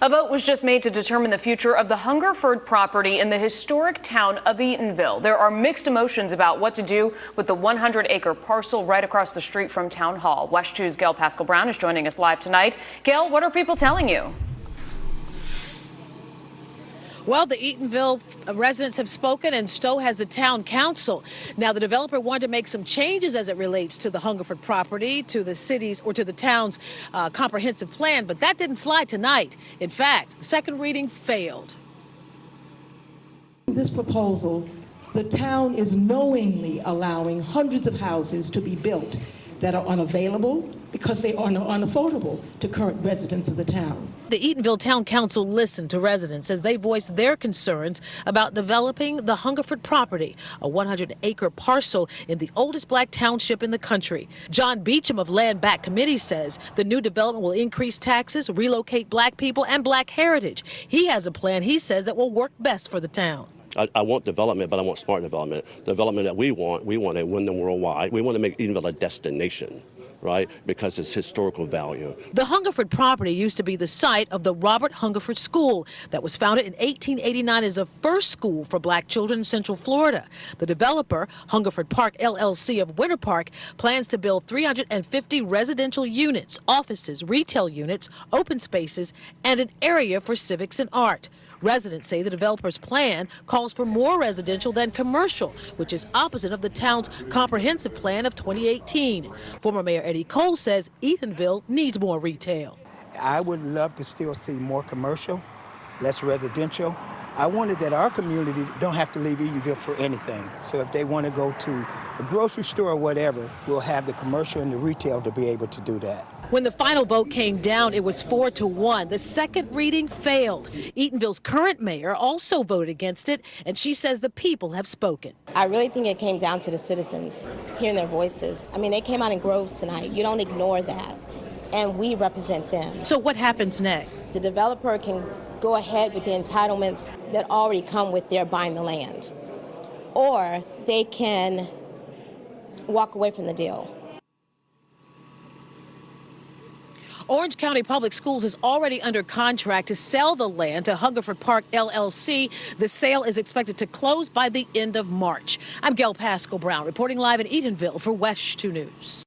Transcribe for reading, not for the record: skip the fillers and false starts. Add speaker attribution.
Speaker 1: A vote was just made to determine the future of the Hungerford property in the historic town of Eatonville. There are mixed emotions about what to do with the 100-acre parcel right across the street from Town Hall. WESH 2's Gail Pascal-Brown is joining us live tonight. Gail, what are people telling you?
Speaker 2: Well, the Eatonville residents have spoken, and so has the town council. Now, the developer wanted to make some changes as it relates to the Hungerford property, to the city's or to the town's comprehensive plan, but that didn't fly tonight. In fact, the second reading failed.
Speaker 3: This proposal, the town is knowingly allowing hundreds of houses to be built that are unavailable because they are unaffordable to current residents of the town.
Speaker 2: The Eatonville Town Council listened to residents as they voiced their concerns about developing the Hungerford property, a 100-acre parcel in the oldest black township in the country. John Beecham of Land Back Committee says the new development will increase taxes, relocate black people and black heritage. He has a plan, he says, that will work best for the town.
Speaker 4: I want development, but I want smart development. Development that we want to win them worldwide. We want to make Eatonville a destination, right, because it's historical value.
Speaker 2: The Hungerford property used to be the site of the Robert Hungerford School that was founded in 1889 as the first school for black children in Central Florida. The developer, Hungerford Park LLC of Winter Park, plans to build 350 residential units, offices, retail units, open spaces, and an area for civics and art. Residents say the developer's plan calls for more residential than commercial, which is opposite of the town's comprehensive plan of 2018. Former Mayor Eddie Cole says Eatonville needs more retail.
Speaker 5: I would love to still see more commercial, less residential. I wanted that our community don't have to leave Eatonville for anything. So if they want to go to a grocery store or whatever, we'll have the commercial and the retail to be able to do that.
Speaker 2: When the final vote came down, it was 4-1. The second reading failed. Eatonville's current mayor also voted against it, and she says the people have spoken.
Speaker 6: I really think it came down to the citizens, hearing their voices. I mean, they came out in groves tonight. You don't ignore that, and we represent them.
Speaker 2: So what happens next?
Speaker 6: The developer can go ahead with the entitlements that already come with their buying the land, or they can walk away from the deal.
Speaker 2: Orange County Public Schools is already under contract to sell the land to Hungerford Park LLC. The sale is expected to close by the end of March. I'm Gail Pascal-Brown reporting live in Eatonville for WESH 2 News.